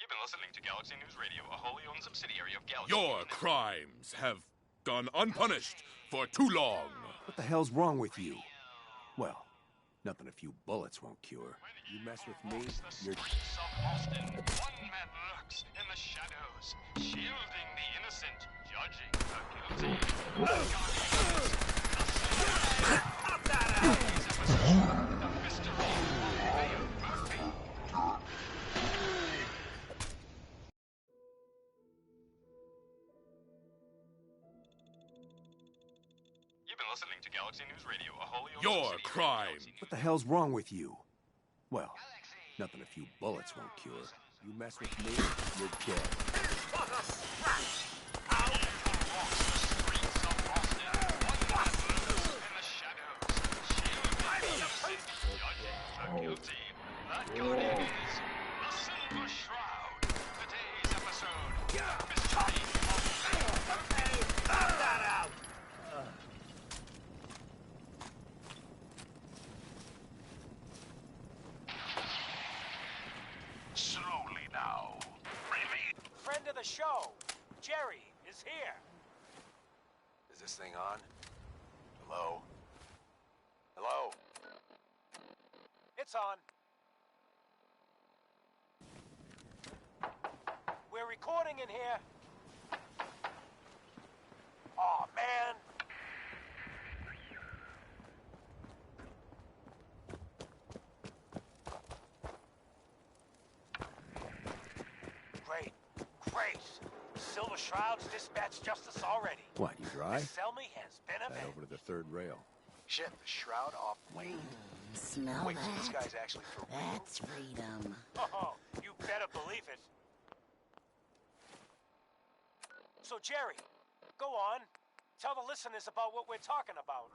You've been listening to Galaxy News Radio, a wholly owned subsidiary of Galaxy. Your crimes have gone unpunished for too long. What the hell's wrong with you? Well, nothing a few bullets won't cure. You mess with me, you're... One man lurks in the shadows, shielding the innocent, judging the guilty. The mystery of Mayor Murphy. You've been listening to Galaxy News Radio, a wholly owned Your subsidiary of crime. Galaxy. What the hell's wrong with you? Well, nothing a few bullets won't cure. You mess with me, you're dead. Guilty. That guardian is the Silver Shroud. Today's episode, Mystery of that out. Slowly now. Really? Friend of the show, Jerry, is here. Is this thing on? Hello? Hello? It's on. We're recording in here. Aw, man. Great. Silver Shroud's dispatched justice already. What, you dry? Selmy has been Head amended. over to the third rail. Shit, the Shroud off lane. Smell Wait, so this that? guy's actually for real? That's freedom. Oh, you better believe it. So, Jerry, go on. Tell the listeners about what we're talking about.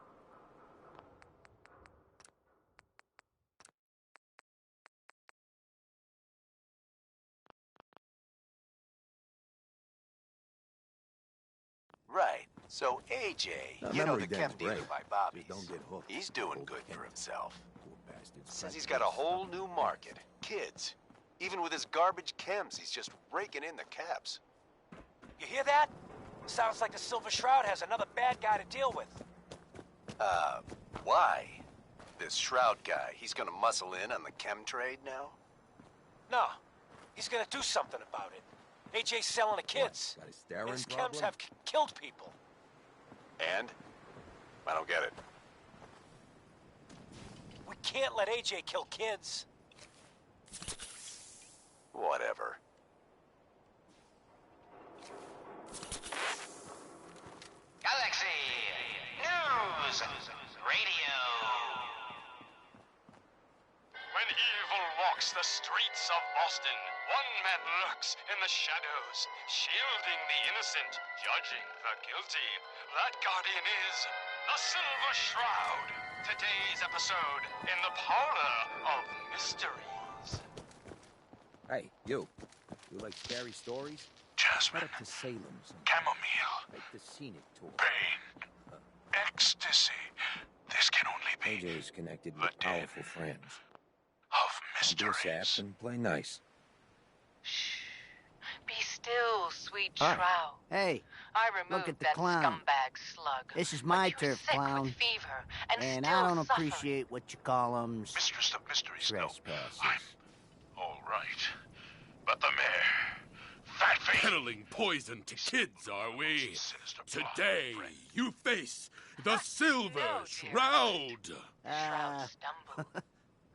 Right. So AJ, No, you know memory the chem dense dealer break. by Bobby's. Just don't get hooked. He's doing Old good for Kent. himself. Poor bastards. Says he's got a whole new market. Kids. Even with his garbage chems, he's just raking in the caps. You hear that? Sounds like the Silver Shroud has another bad guy to deal with. Why? This Shroud guy, he's gonna muscle in on the chem trade now? No, he's gonna do something about it. AJ's selling the kids. Got a And staring his chems problem? have killed people. And? I don't get it. We can't let AJ kill kids. Whatever. Galaxy News Radio. When evil walks the streets of Boston, one man lurks in the shadows, shielding the innocent, judging the guilty. That guardian is the Silver Shroud. Today's episode in the parlor of mysteries. Hey, you. You like scary stories? Jasmine, Head up to Salem sometime. chamomile, Take the scenic tour. pain, ecstasy. This can only be AJ's connected The with den powerful friends. of Don't be a sap mysteries. and play nice. Shh. Be still, sweet Hi. Shroud. Hey, I removed at the that clown. scumbag slug. this is but my you were turf, sick clown. With fever and And still I don't suffering. appreciate what you call them Mistress of mysteries, no. trespassers. I'm all right. But the mayor, Fat Face. Peddling poison to kids, are we? Sinister plot, Today, friend. you face the Silver No, dear Shroud. Shroud stumbled.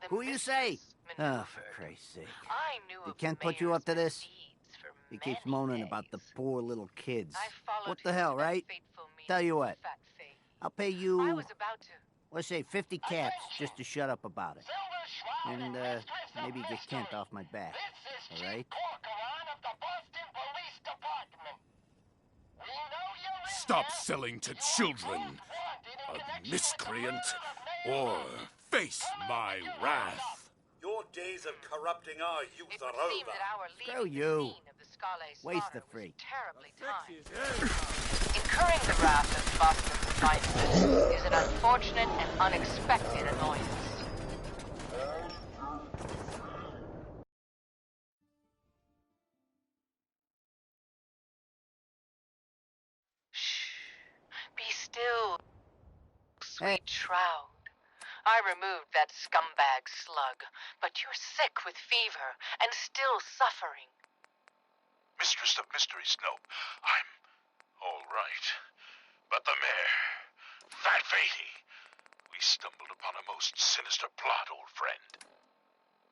The Who you say? mistress Oh, maneuvered. for Christ's sake. I knew He of can't the put you mayor's up to this? misdeeds for He keeps many moaning about the days. poor little kids. I followed What the him hell, to that right? fateful meeting Tell you with what. Fat Face. I'll pay I you, was about to. let's say 50 caps just to shut up about it. And, maybe get Kent off my back. All right? Stop selling to children, a miscreant, or face my wrath. Your days of corrupting our youth It are would seem over. that our Screw leaving you. the scene of the Scarlet Waste slaughter the freak. was terribly timed. Incurring the wrath of Boston's vices is an unfortunate and unexpected annoyance. sweet Shroud. I removed that scumbag slug, but you're sick with fever and still suffering. Mistress of Mystery Snow, I'm all right. But the mayor, Fat Fatey, we stumbled upon a most sinister plot, old friend.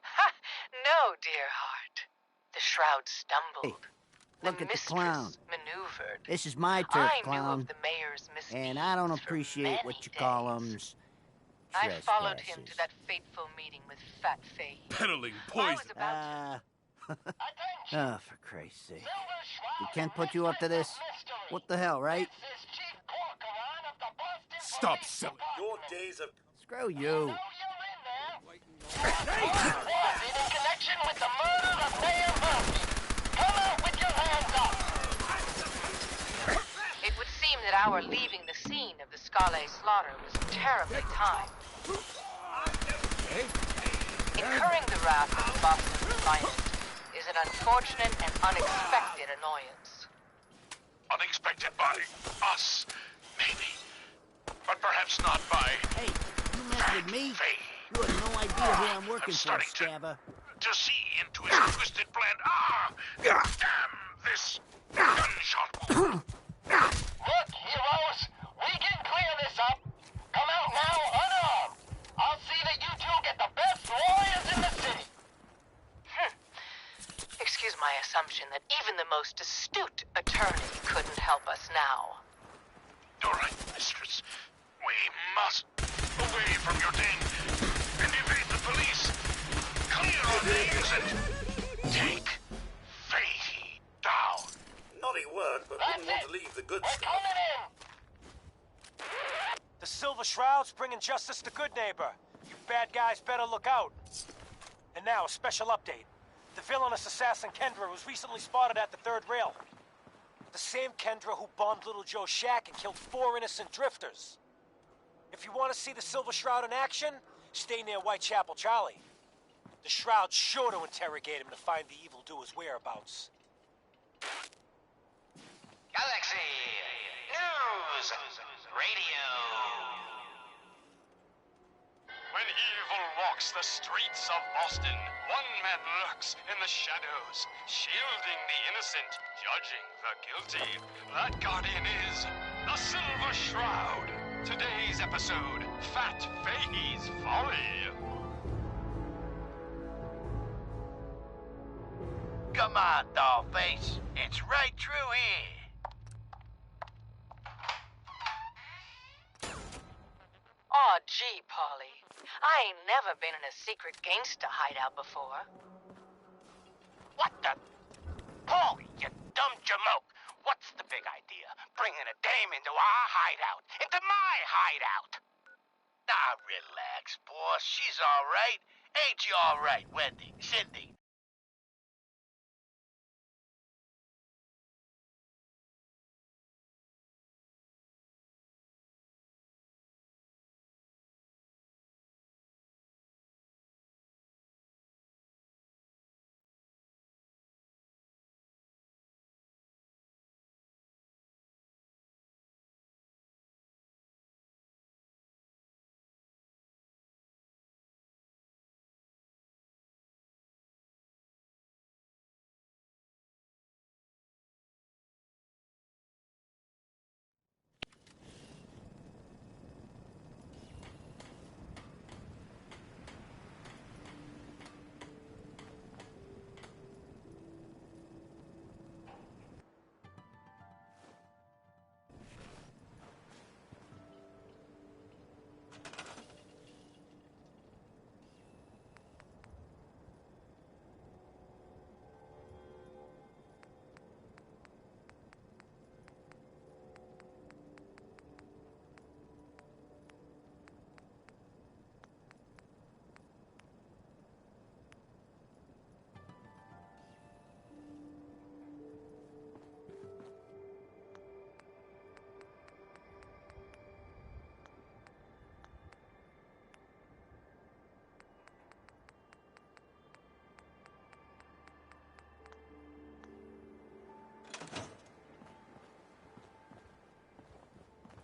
Ha! No, dear heart. The Shroud stumbled. Hey, look at the clown. Maneuvered. This is my turf, I knew clown. of the mayor's misdeeds And I don't for appreciate many what you call days. them. I followed him to that fateful meeting with Fat Faye. Peddling I poison. was about to... Oh, for Christ's sake. We can't put you up to this? What the hell, right? Stop selling. Your days of... Screw you. In connection with the murder of Mayor Murphy. Come out with your hands up. It would seem that our leaving the scene of the Scale slaughter was terribly timed. Incurring the wrath of the Boston's finest is an unfortunate and unexpected annoyance. Unexpected by us, maybe. But perhaps not by... Hey, you mess with me? Faye. You have no idea who I'm working for, Starting Scabba. to see into his twisted plan. Ah! Damn this gunshot wound. Look, heroes, we can clear this up. Come out now unarmed. I'll see that you two get the best lawyers in the city. Excuse my assumption that even the most astute attorney couldn't help us now. You're right, mistress. We must away from your den and evade the police. Clear our names and take Fatey down. Naughty word, but wouldn't want to leave the good We're stuff. coming in. The Silver Shroud's bringing justice to Good Neighbor. You bad guys better look out. And now, a special update. The villainous assassin Kendra was recently spotted at the third rail. The same Kendra who bombed Little Joe's shack and killed 4 innocent drifters. If you want to see the Silver Shroud in action, stay near Whitechapel Charlie. The Shroud's sure to interrogate him to find the evildoer's whereabouts. Galaxy News Radio. When evil walks the streets of Boston, one man lurks in the shadows, shielding the innocent, judging the guilty. That guardian is the Silver Shroud. Today's episode, Fat Fahey's Folly. Come on, dollface. It's right through here. Aw, gee, Polly. I ain't never been in a secret gangsta hideout before. What the? Paulie, you dumb jamoke. What's the big idea? Bringing a dame into our hideout. Into my hideout. Now, relax, boss. She's all right. Ain't you all right, Wendy? Cindy?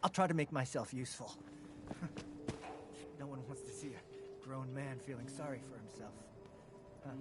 I'll try to make myself useful. mind feeling sorry for himself. Huh.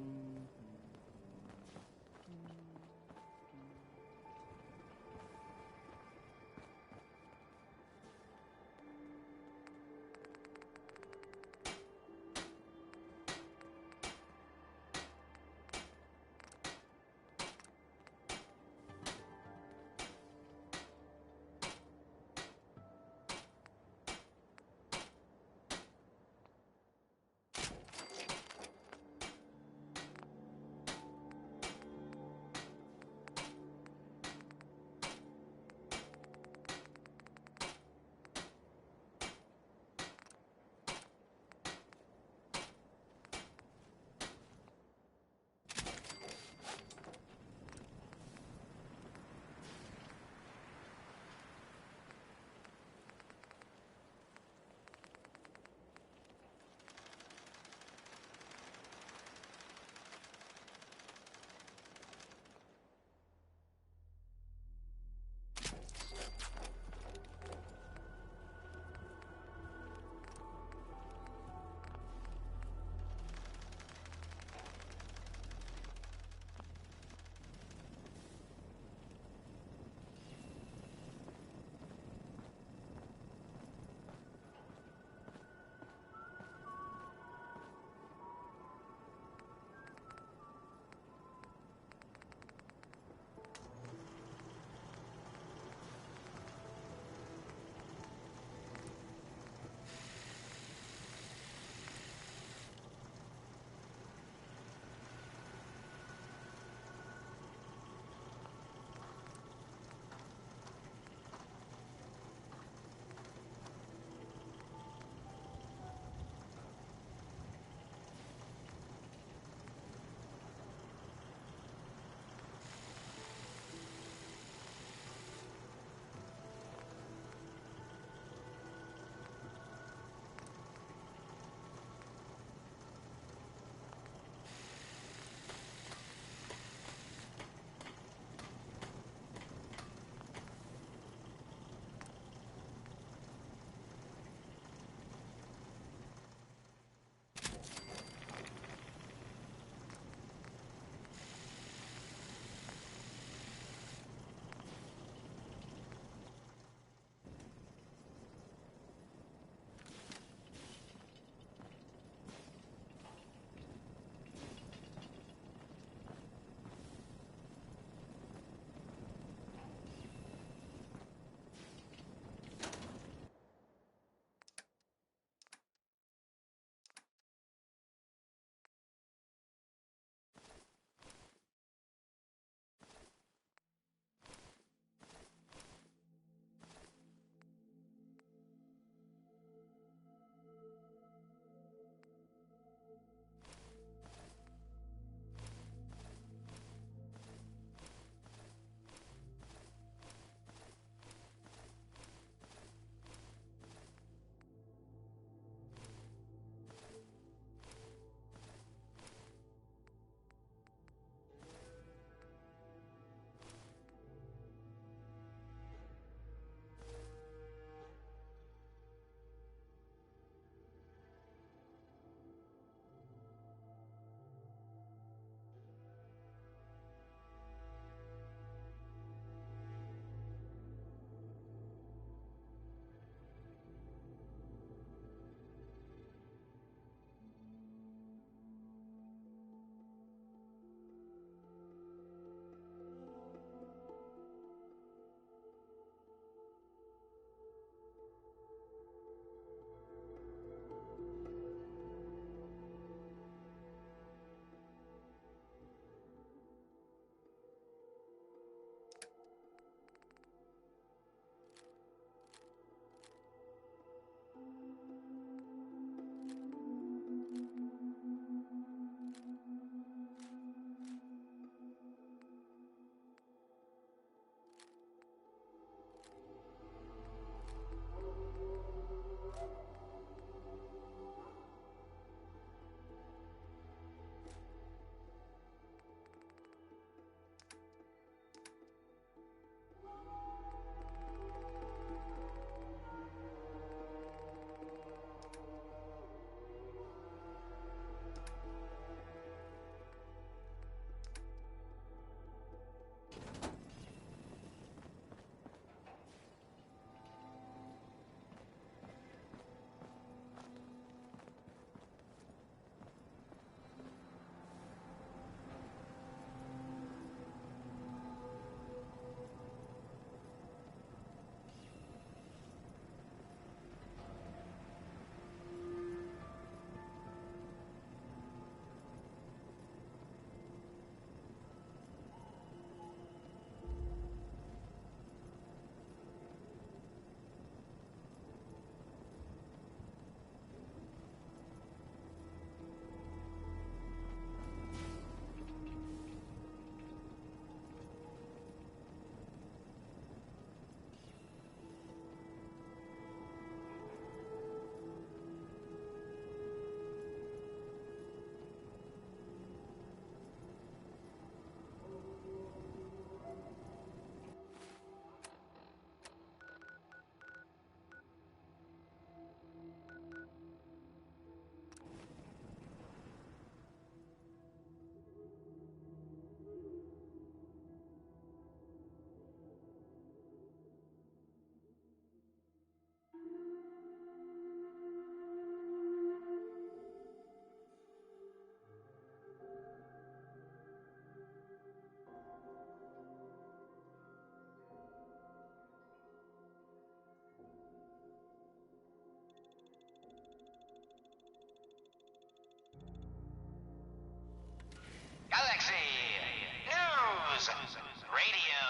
Radio.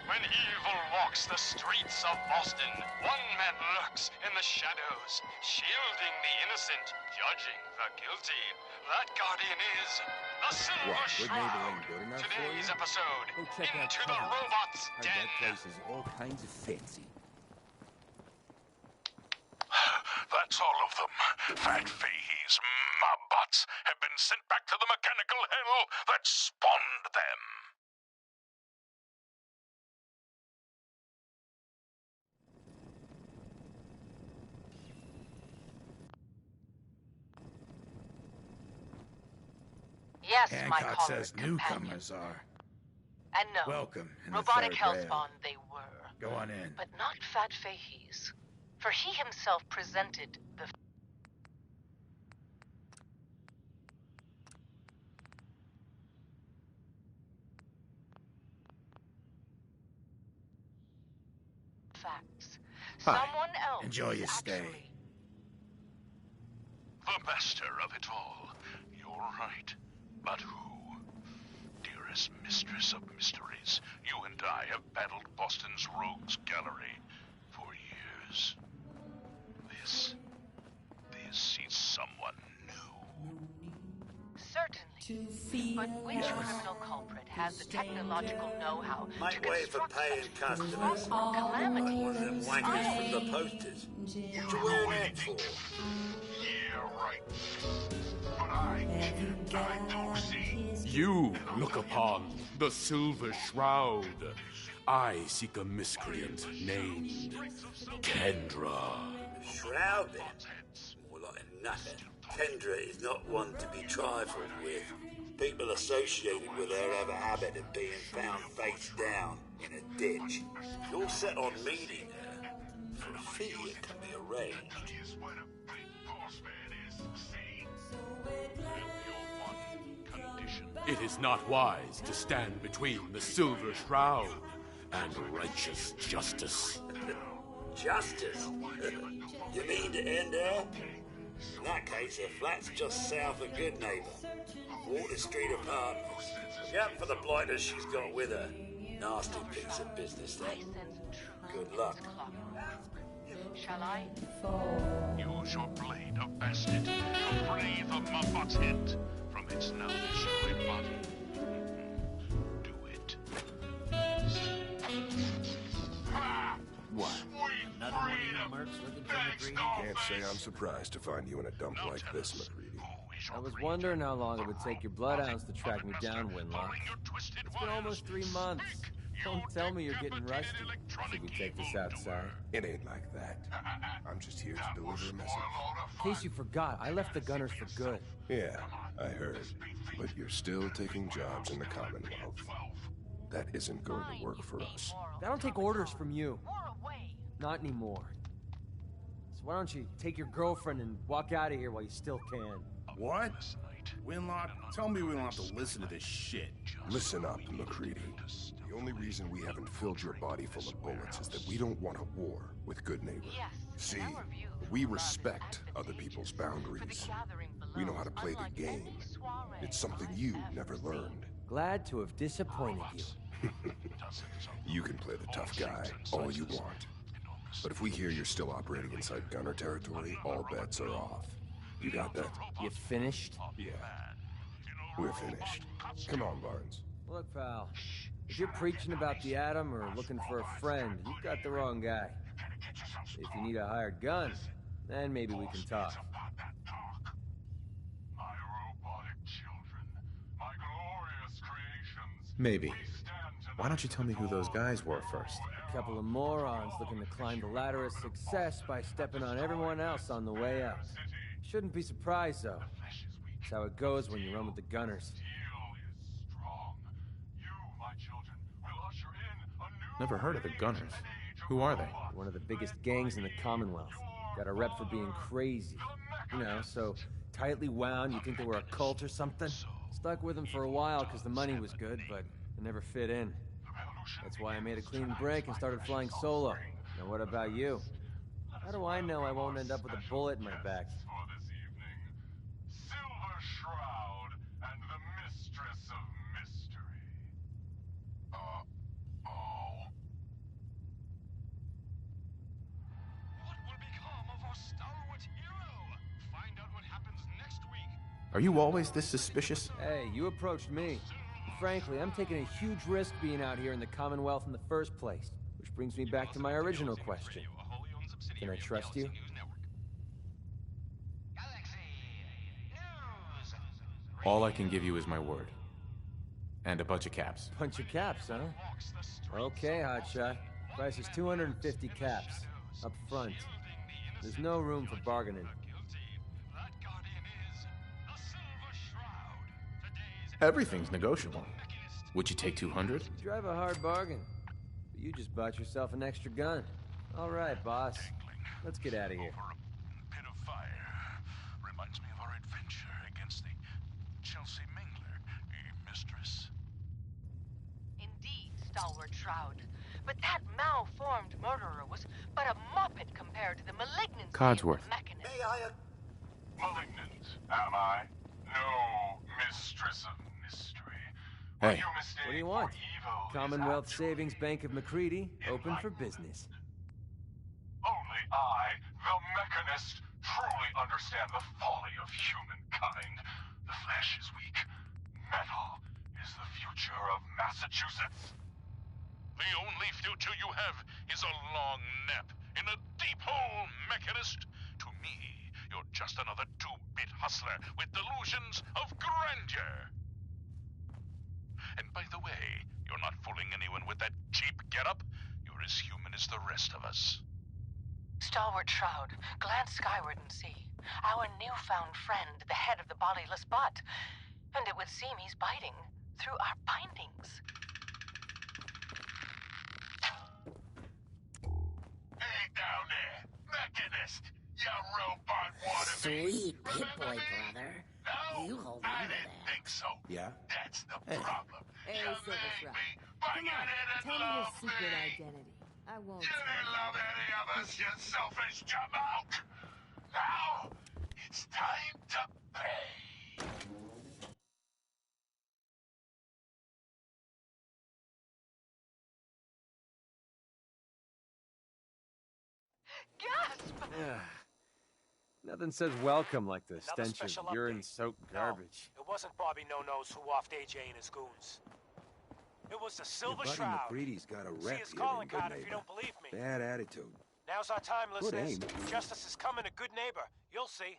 When evil walks the streets of Boston, one man lurks in the shadows, shielding the innocent, judging the guilty. That guardian is the Silver Shroud. Today's episode, Go check out Into the Kawakami. Robot's Heard Den. that place is all kinds of fancy. That's all of them. Fat Fahey's Mobbots have been sent back to the mechanical hell that spawned them. Yes, my Hancock comrade says companion. newcomers are And no, welcome in the robotic third hellspawn rail. they were. Go on in. But not Fat Fahey's. For he himself presented the facts. Hi. Someone else Enjoy your is stay. actually... The master of it all. You're right. But who? Dearest mistress of mysteries, you and I have battled Boston's rogues gallery for years. This is someone new. Certainly. But which criminal culprit has the technological know-how to Make way for construct paying such customers. possible calamity? One of them wankers from the posters. What you wearing that for? Yeah, right. But I see. You look upon the Silver Shroud. I seek a miscreant named Kendra. Shroud then? More like a nutter. Kendra is not one to be trifled with. People associated with her have a habit of being found face down in a ditch. You're set on meeting her. For a fee, it can be arranged. It is not wise to stand between the Silver Shroud and righteous justice. Justice? You mean to end her? In that case, her flat's just south of Good Neighbor. Water Street Apartments. Look out for the blighters she's got with her. Nasty piece of business, that. Good luck. Shall I? Use your blade of bastard to free the Mobbot's head from its now destroyed body. Do it. What? Another one of your mercs looking for McGreedy? Can't say I'm surprised to find you in a dump like this, McGreedy. I was wondering how long it would take your bloodhounds to track me down, Winlock. It's been almost 3 months. Don't tell me you're getting rusty. Should we take this outside? It ain't like that. I'm just here to deliver a message. In case you forgot, I left the Gunners for good. Yeah, I heard. But you're still taking jobs in the Commonwealth. That isn't going to work for us. I don't take orders from you. Not anymore. So why don't you take your girlfriend and walk out of here while you still can? What? Winlock, tell me we don't have to listen to this shit. Listen up, McCready. The only reason we haven't filled your body full of bullets is that we don't want a war with Good Neighbor. See, we respect other people's boundaries. We know how to play the game. It's something you never learned. Glad to have disappointed you. You can play the tough guy all you want. But if we hear you're still operating inside Gunner territory, all bets are off. You got that? You finished? Yeah. We're finished. Come on, Barnes. Look, pal. If you're preaching about the atom or looking for a friend, you've got the wrong guy. If you need a hired gun, then maybe we can talk. Maybe. Why don't you tell me who those guys were first? A couple of morons looking to climb the ladder of success by stepping on everyone else on the way up. Shouldn't be surprised, though. That's how it goes when you run with the Gunners. Never heard of the Gunners. Who are they? One of the biggest gangs in the Commonwealth. Got a rep for being crazy. You know, so tightly wound you think they were a cult or something? Stuck with them for a while because the money was good, but it never fit in. That's why I made a clean break and started flying solo. Now what about you? How do I know I won't end up with a bullet in my back? Silver Shroud and the mistress of mystery. Uh-oh. What will become of our stalwart hero? Find out what happens next week. Are you always this suspicious? Hey, you approached me. Frankly, I'm taking a huge risk being out here in the Commonwealth in the first place. Which brings me back to my original question. Can I trust you? All I can give you is my word. And a bunch of caps. Bunch of caps, huh? Okay, hotshot. Price is 250 caps. Up front. There's no room for bargaining. Everything's negotiable. Would you take 200? You drive a hard bargain. But you just bought yourself an extra gun. All right, boss. Let's get out of here. Pit of fire. Reminds me of our adventure against the Chelsea Mingler, mistress. Indeed, Stalwart Shroud. But that malformed murderer was but a muppet compared to the malignancy Codsworth. of the Mechanist. Malignant, am I? No, mistress of mystery. Hey. What do you want? Commonwealth Savings Bank of McCready, open for business. Only I, the Mechanist, truly understand the folly of humankind. The flesh is weak. Metal is the future of Massachusetts. The only future you have is a long nap in a deep hole, Mechanist. To me, you're just another two-bit hustler with delusions of grandeur. And by the way, you're not fooling anyone with that cheap getup. You're as human as the rest of us. Stalwart Shroud, glance skyward and see. Our newfound friend, the head of the bodiless butt. And it would seem he's biting through our bindings. Hey down there, Mechanist! You robot wannabe! Sweet Pip-Boy, brother. No, You hold I on to didn't that. think so. Yeah? That's the Hey. problem. Hey, You Silver made Shroud. me, but Come you on, didn't tell me your love secret me. identity. I won't You tell didn't love any of us, you selfish jamoke! Now, it's time to pay. Gasp! Nothing says welcome like the Another stench of special urine-soaked garbage. No, it wasn't Bobby No-Nose who offed AJ and his goons. It was the Silver Buddy Shroud. McCready's got a See rep his here calling in Good card if you Neighbor. don't believe me. Bad attitude. Now's our time, Good listeners. aim. Justice is coming to Good Neighbor. You'll see.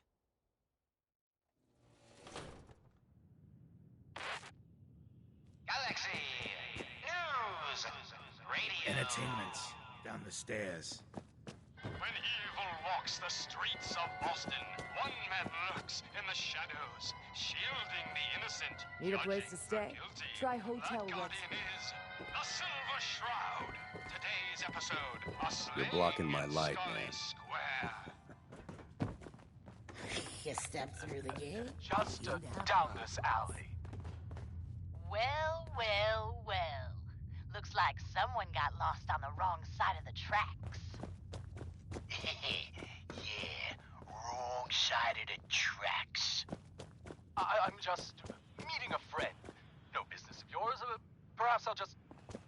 Galaxy News Radio. Entertainment. Down the stairs. When evil walks the streets of Boston, one man lurks in the shadows, shielding the innocent. Need a place judging to stay? the guilty. Try Hotel That guardian Rex. is the Silver Shroud. Today's episode, a You're blocking my slaying in light, Scully man. Square. You step through the gate. Just down this alley. Well, well, well. Looks like someone got lost on the wrong side of the tracks. Yeah, wrong side of the tracks. I'm just meeting a friend. No business of yours. Perhaps I'll just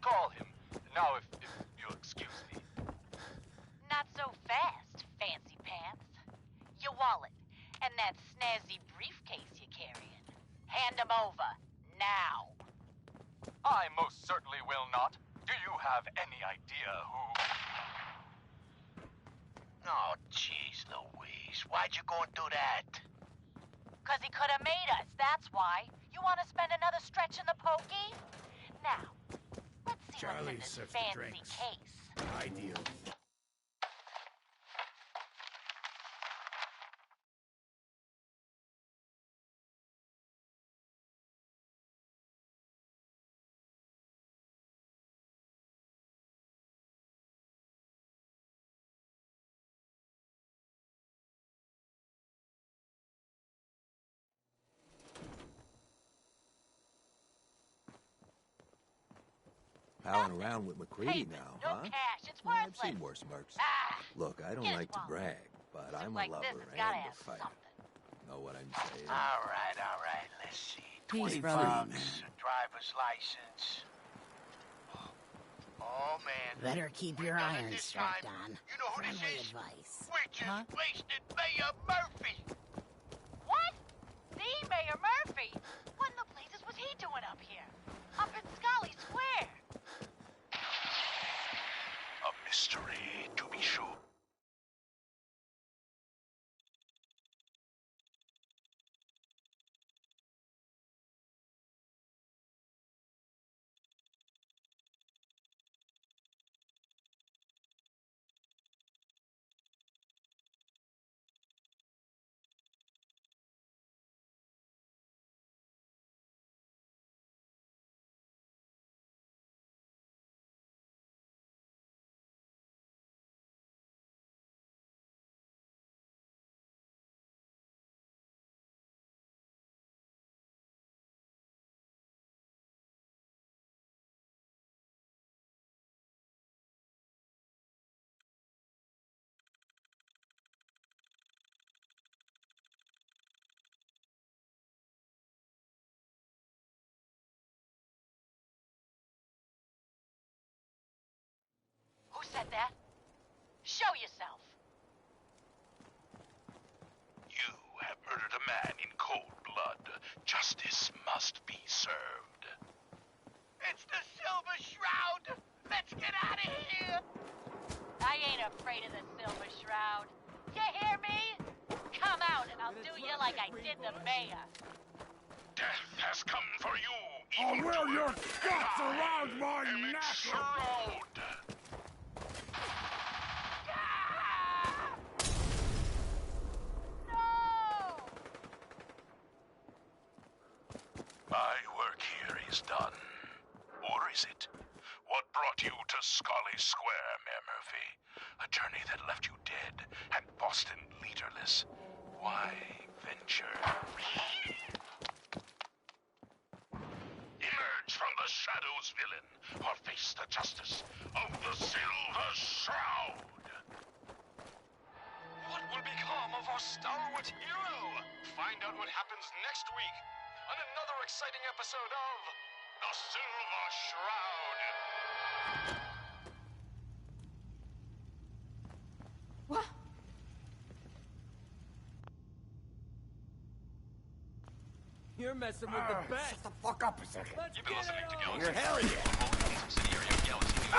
call him. Now, if you'll excuse me. Not so fast, fancy pants. Your wallet and that snazzy briefcase you're carrying. Hand them over, now. I most certainly will not. Do you have any idea who... Oh, jeez Louise, why'd you go and do that? 'Cause he could have made us, that's why. You want to spend another stretch in the pokey? Now, let's see Charlie what's in serves this the fancy drinks. case. Ideal. Palling around with McCready Paper, now, no huh? cash, it's Well, worthless. I've seen worse mercs. Ah, Look, I don't get his like to wallet. brag, but I'm a like lover this, it's gotta and a have fighter. something. Know what I'm saying? All right, let's see. Peace, 20 brother. bucks, a driver's license. Oh, man. Better keep your irons strapped on. You know who this Friendly is? advice. We just wasted Mayor Murphy. What? The Mayor Murphy? What in the blazes was he doing up here? Up in Scully Square? A mystery, to be sure. Who said that? Show yourself. You have murdered a man in cold blood. Justice must be served. It's the Silver Shroud. Let's get out of here. I ain't afraid of the Silver Shroud. You hear me? Come out and I'll do you like I did the mayor. Death has come for you, I'll evil wear your doer. guts around my Emmett neck! Shroud. No! My work here is done. Or is it? What brought you to Scully Square, Mayor Murphy? A journey that left you dead and Boston leaderless. Why venture? Emerge from the shadows, villain, or face the justice of the Silver Shroud. What will become of our stalwart hero? Find out what happens next week on another exciting episode of The Silver Shroud. What? You're messing with the best. Shut the fuck up a second. Let's You've been get listening it to on. Galaxy Hell News, yeah. a wholly owned subsidiary of Galaxy News.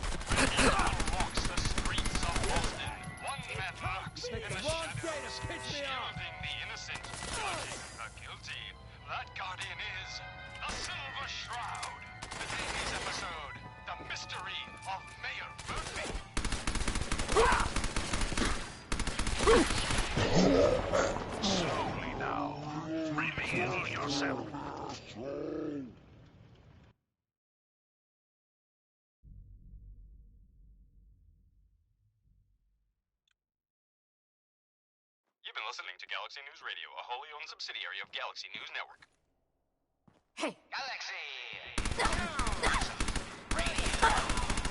Walks the streets of Boston. One man lurks in the wrong day shadows, to piss me off. shielding the innocent, judging the guilty. That guardian is the Silver Shroud. Today's episode, the mystery of Mayor Murphy. Slowly now. Reveal yourself. You've been listening to Galaxy News Radio, a wholly owned subsidiary of Galaxy News Network. Hey, Galaxy.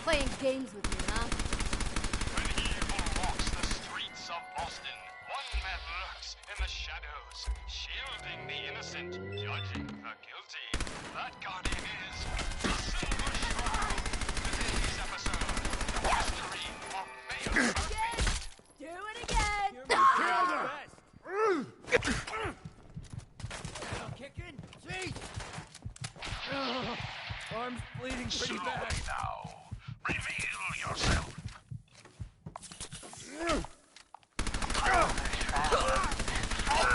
playing games with me, huh? When evil walks the streets of Boston, one man lurks in the shadows, shielding the innocent, judging the guilty. That guardian is the Silver Shroud. Today's episode, the mystery of Mayor Murphy. Do it again! You're the best. Kicking? Jeez. Arm's bleeding pretty Slowly bad. now. Reveal yourself.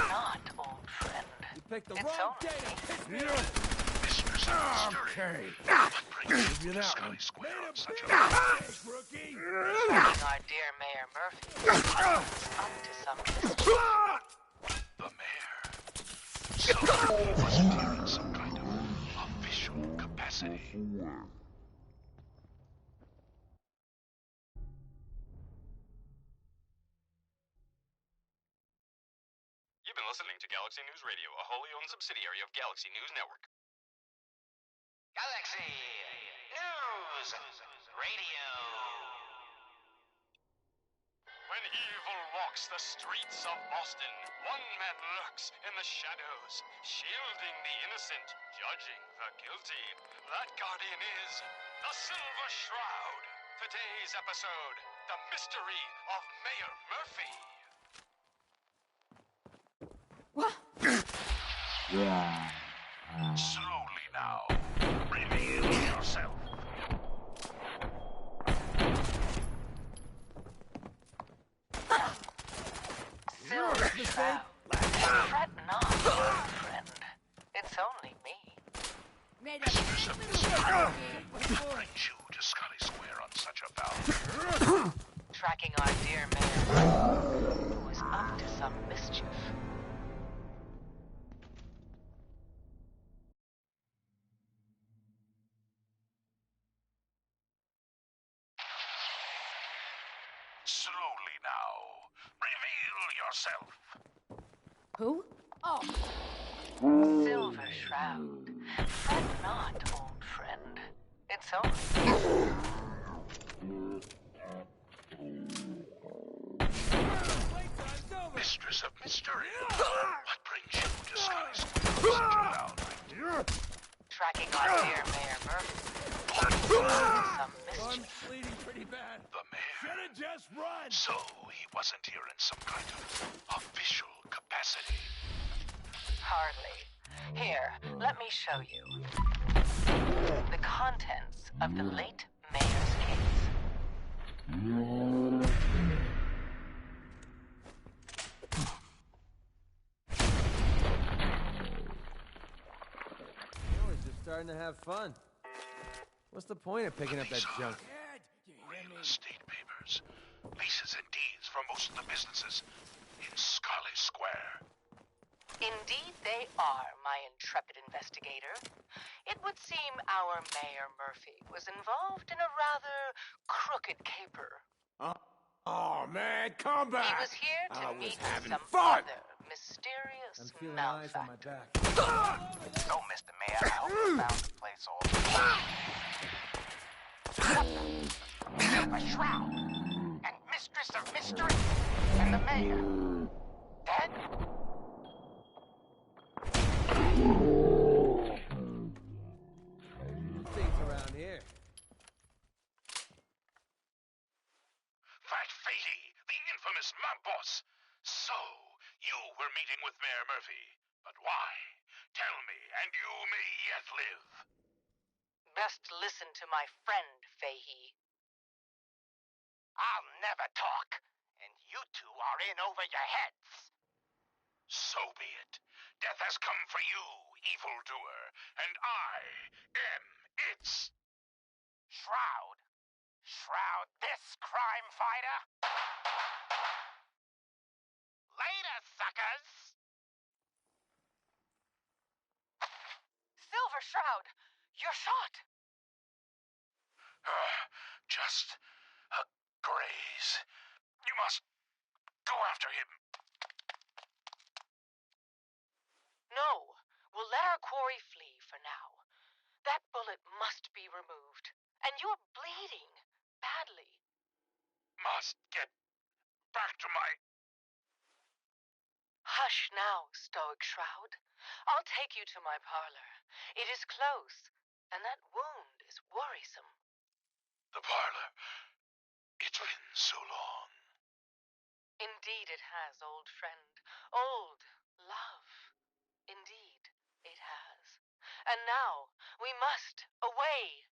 Not, old friend. You picked the It's wrong only day to piss me off. Mistress of mystery. Okay. What brings you to that Scully one. Square on such a Rookie. Our dear Mayor Murphy is up to some mischief. The mayor. So he was here in some kind of official capacity. You've been listening to Galaxy News Radio, a wholly owned subsidiary of Galaxy News Network. Galaxy News Radio. When evil walks the streets of Boston, one man lurks in the shadows, shielding the innocent, judging the guilty. That guardian is the Silver Shroud. Today's episode, the mystery of Mayor Murphy. What? Slowly now. Reveal yourself. Silver Shroud. Fret not, old friend. It's only me. Mistress of Mystery. What brings you to Scully Square on such a foul? Tracking our dear mayor, who was up to some mischief. Slowly now. Reveal yourself. Who? Oh. Silver Shroud. Fret not, old friend. It's only Mistress of Mystery. What brings you to Scully Square on such a foul night? tracking our dear Mayor Murphy. Some mischief. I'm bleeding pretty bad. The mayor. Should've just run. So he wasn't here in some kind of official capacity. Hardly. Here, let me show you. The contents of the late mayor's case. We're just starting to have fun. What's the point of picking up that junk? Real estate papers. Leases and deeds for most of the businesses in Scully Square. Indeed they are, my intrepid investigator. It would seem our Mayor Murphy was involved in a rather crooked caper. Oh, man, come back! He was here to I was meet having some fun! other mysterious I'm feeling eyes on my malefactor. back. So, Mr. Mayor, I hope you found the place all Silver Shroud and Mistress of Mystery and the Mayor. Dead? Things around here. That Fatey, the infamous mob boss. So, you were meeting with Mayor Murphy. But why? Tell me, and you may yet live. Best listen to my friend, Fahey. I'll never talk, and you two are in over your heads. So be it. Death has come for you, evildoer, and I am its Shroud. Shroud this crime fighter. Later, suckers. Silver Shroud, you're shot. Just a graze. You must go after him. No, we'll let our quarry flee for now. That bullet must be removed. And you're bleeding badly. Must get back to my... Hush now, Stoic Shroud. I'll take you to my parlor. It is close, and that wound is worrisome. The parlor. It's been so long. Indeed it has, old friend. Old love. Indeed it has. And now, we must away.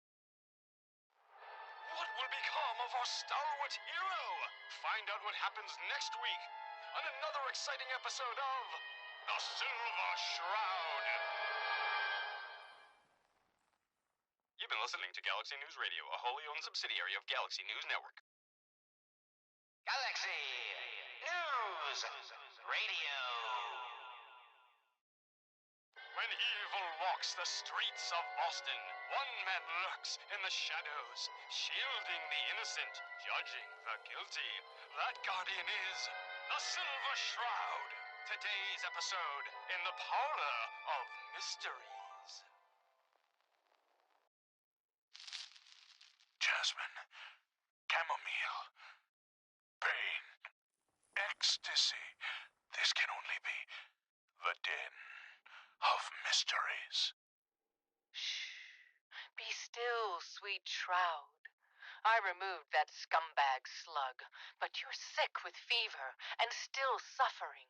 What will become of our stalwart hero? Find out what happens next week on another exciting episode of The Silver Shroud. You've been listening to Galaxy News Radio, a wholly owned subsidiary of Galaxy News Network. Galaxy News Radio. When evil walks the streets of Boston, one man lurks in the shadows, shielding the innocent, judging the guilty. That guardian is the Silver Shroud. Today's episode in the Parlor of Mysteries. Jasmine. Chamomile. Pain. mysteries. Be still, sweet Shroud. I removed that scumbag slug, but you're sick with fever and still suffering.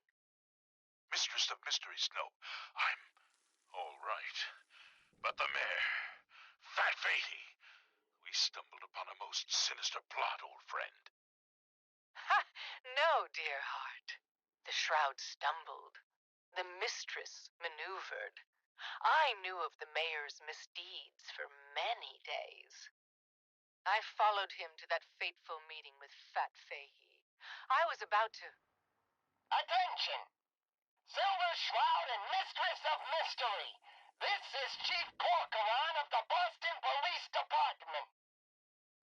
Mistress of Mysteries, no, I'm all right. But the mayor, Fat Fatey, we stumbled upon a most sinister plot, old friend. Ha! No, dear heart. The Shroud stumbled. The mistress maneuvered. I knew of the mayor's misdeeds for many days. I followed him to that fateful meeting with Fat Fahey. I was about to... Attention! Silver Shroud and Mistress of Mystery. This is Chief Corcoran of the Boston Police Department.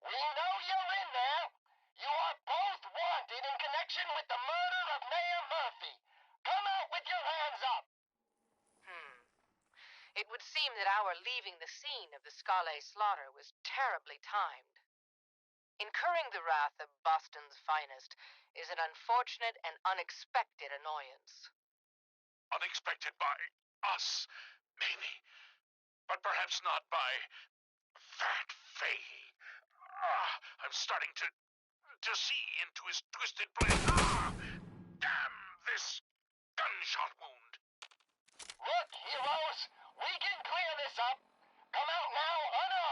We know you're in there. You are both wanted in connection with the murder of Mayor Murphy. Come out with your hands up. It would seem that our leaving the scene of the Scala slaughter was terribly timed. Incurring the wrath of Boston's finest is an unfortunate and unexpected annoyance. Unexpected by us, maybe. But perhaps not by Fat Fahey. I'm starting to see into his twisted plan. Damn this gunshot wound. Look, heroes, we can clear this up. Come out now unarmed.